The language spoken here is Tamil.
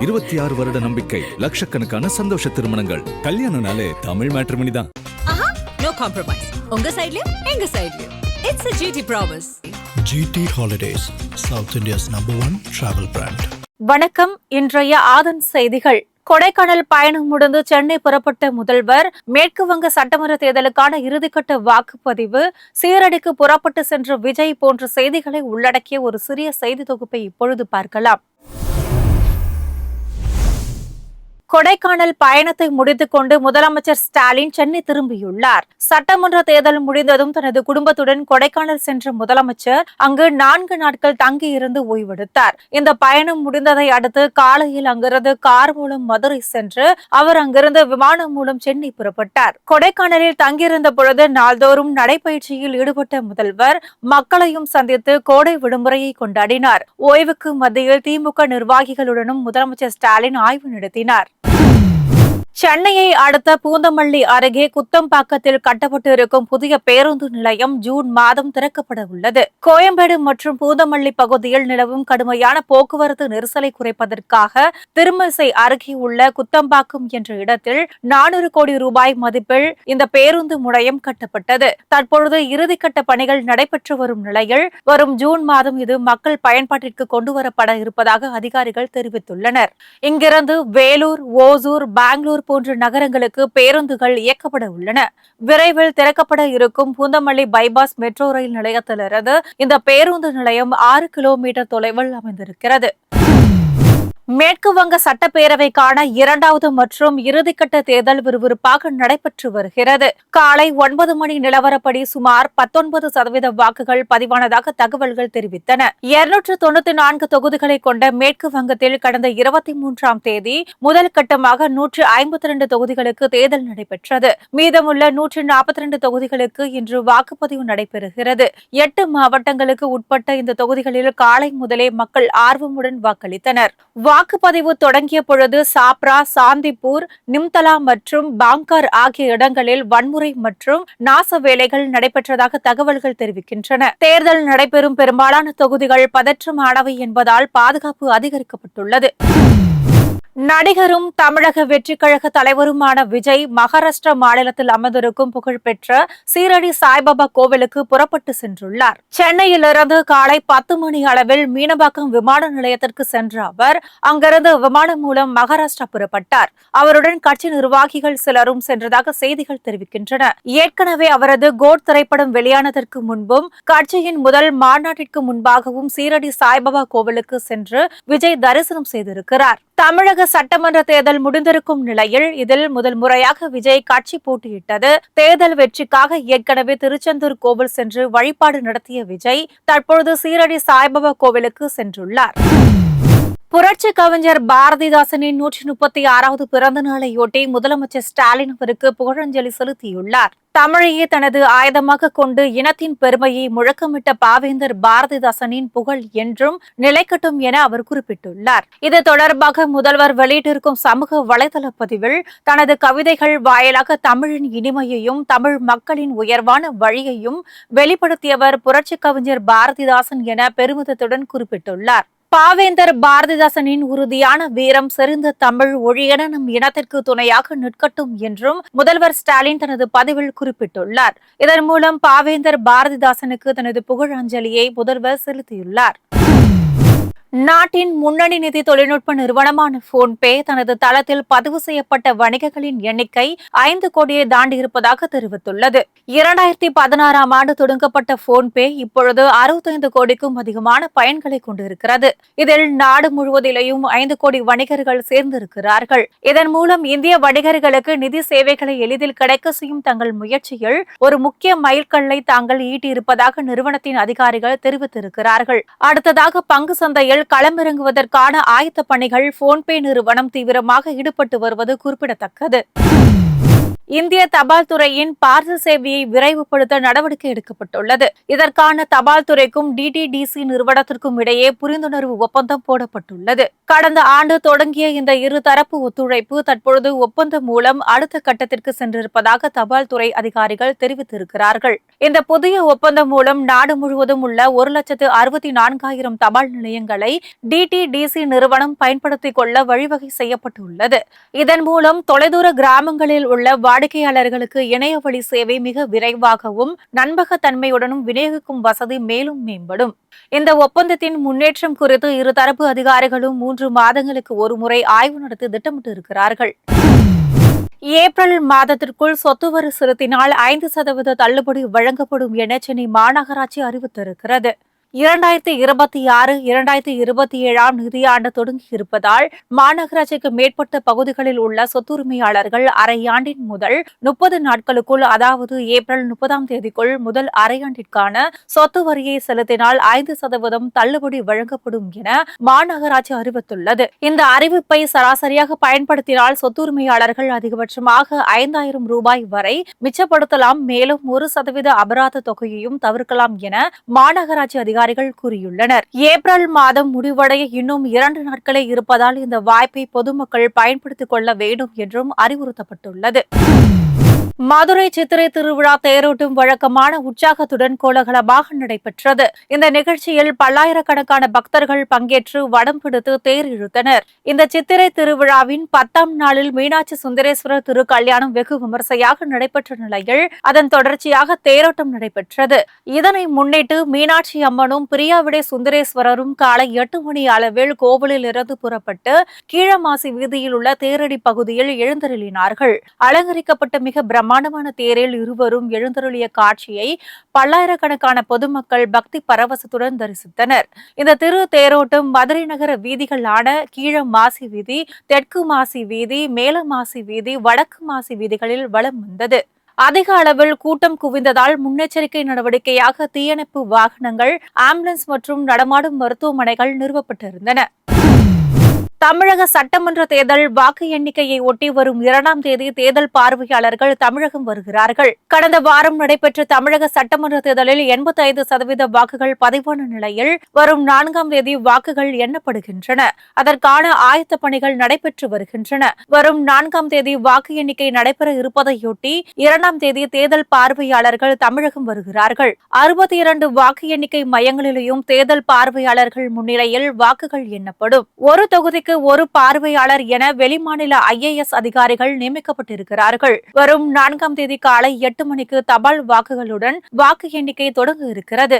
26 வருட நம்பிக்கை, லட்சக்கணக்கான சந்தோஷ திருமணங்கள். கல்யாணம்னாலே தமிழ் மேட்ரிமோனி தான். No compromise. உங்க சைடுலயும் எங்க சைடுலயும். It's a GT promise. GT Holidays, South India's #1 travel brand. வணக்கம். இன்றைய ஆதன் செய்திகள். கொடைக்கானல் பயணம் முடிந்து சென்னை புறப்பட்ட முதல்வர், மேற்கு வங்க சட்டமன்ற தேர்தலுக்கான இறுதிக்கட்ட வாக்குப்பதிவு, சீரடிக்கு புறப்பட்டு சென்ற விஜய் போன்ற செய்திகளை உள்ளடக்கிய ஒரு சிறிய செய்தி தொகுப்பை இப்பொழுது பார்க்கலாம். கொடைக்கானல் பயணத்தை முடித்துக் கொண்டு முதலமைச்சர் ஸ்டாலின் சென்னை திரும்பியுள்ளார். சட்டமன்ற தேர்தல் முடிந்ததும் தனது குடும்பத்துடன் கொடைக்கானல் சென்ற முதலமைச்சர் அங்கு 4 நாட்கள் தங்கியிருந்து ஓய்வெடுத்தார். இந்த பயணம் முடிந்ததை அடுத்து காலையில் அங்கிருந்து கார் மூலம் மதுரை சென்று அவர் அங்கிருந்து விமானம் மூலம் சென்னை புறப்பட்டார். கொடைக்கானலில் தங்கியிருந்த பொழுது நாள்தோறும் நடைபயிற்சியில் ஈடுபட்ட முதல்வர் மக்களையும் சந்தித்து கோடை விடுமுறையை கொண்டாடினார். ஓய்வுக்கு மத்தியில் திமுக நிர்வாகிகளுடனும் முதலமைச்சர் ஸ்டாலின் ஆய்வு நடத்தினார். சென்னையை அடுத்த பூந்தமல்லி அருகே குத்தம்பாக்கத்தில் கட்டப்பட்டு இருக்கும் புதிய பேருந்து நிலையம் ஜூன் மாதம் திறக்கப்பட உள்ளது. கோயம்பேடு மற்றும் பூந்தமல்லி பகுதியில் நிலவும் கடுமையான போக்குவரத்து நெரிசலை குறைப்பதற்காக திருமிசை அருகே உள்ள குத்தம்பாக்கம் என்ற இடத்தில் 400 கோடி ரூபாய் மதிப்பில் இந்த பேருந்து முனையம் கட்டப்பட்டது. தற்பொழுது இறுதிக்கட்ட பணிகள் நடைபெற்று வரும் நிலையில் வரும் ஜூன் மாதம் இது மக்கள் பயன்பாட்டிற்கு கொண்டுவரப்பட இருப்பதாக அதிகாரிகள் தெரிவித்துள்ளனர். இங்கிருந்து வேலூர், ஓசூர், பெங்களூர் போன்ற நகரங்களுக்கு பேருந்துகள் இயக்கப்பட உள்ளன. விரைவில் திறக்கப்பட இருக்கும் பூந்தமல்லி பைபாஸ் மெட்ரோ ரயில் நிலையத்திலிருந்து இந்த பேருந்து நிலையம் 6 கிலோமீட்டர் தொலைவில் அமைந்திருக்கிறது. மேற்கு வங்க சட்டப்பேரவைக்கான 2வது மற்றும் இறுதிக்கட்ட தேர்தல் விறுவிறுப்பாக நடைபெற்று வருகிறது. காலை 9 மணி நிலவரப்படி சுமார் 19% வாக்குகள் பதிவானதாக தகவல்கள் தெரிவித்தன. 294 தொகுதிகளை கொண்ட மேற்கு வங்கத்தில் கடந்த 23ஆம் தேதி முதல் கட்டமாக 152 தொகுதிகளுக்கு தேர்தல் நடைபெற்றது. மீதமுள்ள 142 தொகுதிகளுக்கு இன்று வாக்குப்பதிவு நடைபெறுகிறது. 8 மாவட்டங்களுக்கு உட்பட்ட இந்த தொகுதிகளில் காலை முதலே மக்கள் ஆர்வமுடன் வாக்களித்தனர். வாக்குப்பதிவு தொடங்கிய பொழுது சாப்ரா, சாந்திப்பூர், நிம்தலா மற்றும் பாங்கர் ஆகிய இடங்களில் வன்முறை மற்றும் நாச வேலைகள் நடைபெற்றதாக தகவல்கள் தெரிவிக்கின்றன. தேர்தல் நடைபெறும் பெரும்பாலான தொகுதிகள் பதற்றமானவை என்பதால் பாதுகாப்பு அதிகரிக்கப்பட்டுள்ளது. நடிகரும் தமிழக வெற்றிக் கழக தலைவருமான விஜய் மகாராஷ்டிரா மாநிலத்தில் அமர்ந்திருக்கும் புகழ்பெற்ற சீரடி சாய்பாபா கோவிலுக்கு புறப்பட்டு சென்றுள்ளார். சென்னையிலிருந்து காலை 10 மணி அளவில் மீனம்பாக்கம் விமான நிலையத்திற்கு சென்ற அவர் அங்கிருந்து விமானம் மூலம் மகாராஷ்டிரா புறப்பட்டார். அவருடன் கட்சி நிர்வாகிகள் சிலரும் சென்றதாக செய்திகள் தெரிவிக்கின்றன. ஏற்கனவே அவரது கோட் திரைப்படம் வெளியானதற்கு முன்பும் கட்சியின் முதல் மாநாட்டிற்கு முன்பாகவும் சீரடி சாய்பாபா கோவிலுக்கு சென்று விஜய் தரிசனம் செய்திருக்கிறார். தமிழக சட்டமன்ற தேர்தல் முடிந்திருக்கும் நிலையில் இதில் முதல் முறையாக விஜய் கட்சி போட்டியிட்டது. தேர்தல் வெற்றிக்காக ஏற்கனவே திருச்செந்தூர் கோவில் சென்று வழிபாடு நடத்திய விஜய் தற்பொழுது சீரடி சாய்பாபா கோவிலுக்கு சென்றுள்ளார். புரட்சி கவிஞர் பாரதிதாசனின் 136வது பிறந்த நாளையொட்டி முதலமைச்சர் ஸ்டாலின் அவருக்கு புகழஞ்சலி செலுத்தியுள்ளார். தமிழையே தனது ஆயுதமாக கொண்டு இனத்தின் பெருமையை முழக்கமிட்ட பாவேந்தர் பாரதிதாசனின் புகழ் என்றும் நிலைக்கட்டும் என அவர் குறிப்பிட்டுள்ளார். இது தொடர்பாக முதல்வர் வெளியிட்டிருக்கும் சமூக வலைதள பதிவில் தனது கவிதைகள் வாயிலாக தமிழின் இனிமையையும் தமிழ் மக்களின் உயர்வான வழியையும் வெளிப்படுத்தியவர் புரட்சி கவிஞர் பாரதிதாசன் என பெருமிதத்துடன் குறிப்பிட்டுள்ளார். பாவேந்தர் பாரதிதாசனின் உறுதியான வீரம் செறிந்த தமிழ் ஒழியென நம் இனத்திற்கு துணையாக நிற்கட்டும் என்றும் முதல்வர் ஸ்டாலின் தனது பதிவில் குறிப்பிட்டுள்ளார். இதன் மூலம் பாவேந்தர் பாரதிதாசனுக்கு தனது புகழஞ்சலியை முதல்வர் செலுத்தியுள்ளார். நாட்டின் முன்னணி நிதி தொழில்நுட்ப நிறுவனமான போன்பே தனது தளத்தில் பதிவு செய்யப்பட்ட வணிகங்களின் எண்ணிக்கை 5 கோடியை தாண்டியிருப்பதாக தெரிவித்துள்ளது. 2016ஆம் ஆண்டு தொடங்கப்பட்ட போன்பே இப்பொழுது 65 கோடிக்கும் அதிகமான பயன்களை கொண்டிருக்கிறது. இதில் நாடு முழுவதிலேயும் 5 கோடி வணிகர்கள் சேர்ந்திருக்கிறார்கள். இதன் மூலம் இந்திய வணிகர்களுக்கு நிதி சேவைகளை எளிதில் கிடைக்க செய்யும் தங்கள் முயற்சியில் ஒரு முக்கிய மைல்கல்லை தாங்கள் ஈட்டியிருப்பதாக நிறுவனத்தின் அதிகாரிகள் தெரிவித்திருக்கிறார்கள். அடுத்ததாக பங்கு சந்தையில் களமிறங்குவதற்கான ஆயத்த பணிகள் போன்பே நிறுவனம் தீவிரமாக ஈடுபட்டு வருவது குறிப்பிடத்தக்கது. இந்திய தபால் துறையின் பார்சல் சேவையை விரைவுபடுத்த நடவடிக்கை எடுக்கப்பட்டுள்ளது. இதற்கான தபால் துறைக்கும் டிடிடிசி நிறுவனத்திற்கும் இடையே புரிந்துணர்வு ஒப்பந்தம் போடப்பட்டுள்ளது. கடந்த ஆண்டு தொடங்கிய இந்த இருதரப்பு ஒத்துழைப்பு தற்பொழுது ஒப்பந்தம் மூலம் அடுத்த கட்டத்திற்கு சென்றிருப்பதாக தபால் துறை அதிகாரிகள் தெரிவித்திருக்கிறார்கள். இந்த புதிய ஒப்பந்தம் மூலம் நாடு முழுவதும் உள்ள 1,64,000 தபால் நிலையங்களை டிடிடிசி நிறுவனம் பயன்படுத்திக் கொள்ள வழிவகை செய்யப்பட்டுள்ளது. இதன் மூலம் தொலைதூர கிராமங்களில் உள்ள வாடிக்கையாளர்களுக்கு இணையவழி சேவை மிக விரைவாகவும் நம்பகத்தன்மையுடனும் விநியோகிக்கும் வசதி மேலும் மேம்படும். இந்த ஒப்பந்தத்தின் முன்னேற்றம் குறித்து இருதரப்பு அதிகாரிகளும் 3 மாதங்களுக்கு ஒருமுறை ஆய்வு நடத்தி திட்டமிட்டிருக்கிறார்கள். ஏப்ரல் மாதத்திற்குள் சொத்து வரி செலுத்தினால் 5% தள்ளுபடி வழங்கப்படும் என சென்னை மாநகராட்சி அறிவித்திருக்கிறது. 2026-2027 நிதியாண்டு தொடங்கியிருப்பதால் மாநகராட்சிக்கு மேற்பட்ட பகுதிகளில் உள்ள சொத்துரிமையாளர்கள் அரையாண்டின் முதல் 30 நாட்களுக்குள், அதாவது ஏப்ரல் 30ஆம் தேதிக்குள் முதல் அரையாண்டிற்கான சொத்து வரியை செலுத்தினால் 5% தள்ளுபடி வழங்கப்படும் என மாநகராட்சி அறிவித்துள்ளது. இந்த அறிவிப்பை சராசரியாக பயன்படுத்தினால் சொத்துரிமையாளர்கள் அதிகபட்சமாக 5,000 ரூபாய் வரை மிச்சப்படுத்தலாம். மேலும் 1% அபராத தொகையையும் தவிர்க்கலாம் என மாநகராட்சி அதிகாரிகள் கூறியுள்ளனர். ஏப்ரல் மாதம் முடிவடைய இன்னும் 2 நாட்களே இருப்பதால் இந்த வாய்ப்பை பொதுமக்கள் பயன்படுத்திக் கொள்ள வேண்டும் என்றும் அறிவுறுத்தப்பட்டுள்ளது. மதுரை சித்திரை திருவிழா தேரோட்டம் வழக்கமான உற்சாகத்துடன் கோலாகலமாக நடைபெற்றது. இந்த நிகழ்ச்சியில் பல்லாயிரக்கணக்கான பக்தர்கள் பங்கேற்று வடம் பிடித்து தேர் இழுத்தனர். இந்த சித்திரை திருவிழாவின் 10ஆம் நாளில் மீனாட்சி சுந்தரேஸ்வரர் திருக்கல்யாணம் வெகு விமர்சையாக நடைபெற்ற நிலையில் அதன் தொடர்ச்சியாக தேரோட்டம் நடைபெற்றது. இதனை முன்னிட்டு மீனாட்சி அம்மனும் பிரியாவிடை சுந்தரேஸ்வரரும் காலை 8 மணி அளவில் கோவிலில் இருந்து புறப்பட்டு கீழமாசி வீதியில் உள்ள தேரடி பகுதியில் எழுந்தருளினார்கள். அலங்கரிக்கப்பட்ட மிக பிரம்மாண்டமான தேரில் இருவரும் எழுந்தருளிய காட்சியை பல்லாயிரக்கணக்கான பொதுமக்கள் பக்தி பரவசத்துடன் தரிசித்தனர். இந்த திரு தேரோட்டம் மதுரை நகர வீதிகளான கீழ மாசி வீதி, தெற்கு மாசி வீதி, மேல மாசி வீதி, வடக்கு மாசி வீதிகளில் வலம் வந்தது. அதிக அளவில் கூட்டம் குவிந்ததால் முன்னெச்சரிக்கை நடவடிக்கையாக தீயணைப்பு வாகனங்கள், ஆம்புலன்ஸ் மற்றும் நடமாடும் மருத்துவமனைகள் நிறுவப்பட்டிருந்தன. தமிழக சட்டமன்ற தேர்தல் வாக்கு எண்ணிக்கையை ஒட்டி வரும் 2ஆம் தேதி தேர்தல் பார்வையாளர்கள் தமிழகம் வருகிறார்கள். கடந்த வாரம் நடைபெற்ற தமிழக சட்டமன்ற தேர்தலில் 85% வாக்குகள் பதிவான நிலையில் வரும் 4ஆம் தேதி வாக்குகள் எண்ணப்படுகின்றன. அதற்கான ஆயத்த பணிகள் நடைபெற்று வருகின்றன. வரும் 4ஆம் தேதி வாக்கு எண்ணிக்கை நடைபெற இருப்பதையொட்டி 2ஆம் தேதி தேர்தல் பார்வையாளர்கள் தமிழகம் வருகிறார்கள். 62 வாக்கு எண்ணிக்கை மையங்களிலேயும் தேர்தல் பார்வையாளர்கள் முன்னிலையில் வாக்குகள் எண்ணப்படும். ஒரு தொகுதிக்கு ஒரு பார்வையாளர் என வெளிமாநில IAS அதிகாரிகள் நியமிக்கப்பட்டிருக்கிறார்கள். வரும் 4ஆம் தேதி காலை 8 மணிக்கு தபால் வாக்குகளுடன் வாக்கு எண்ணிக்கை தொடங்க இருக்கிறது.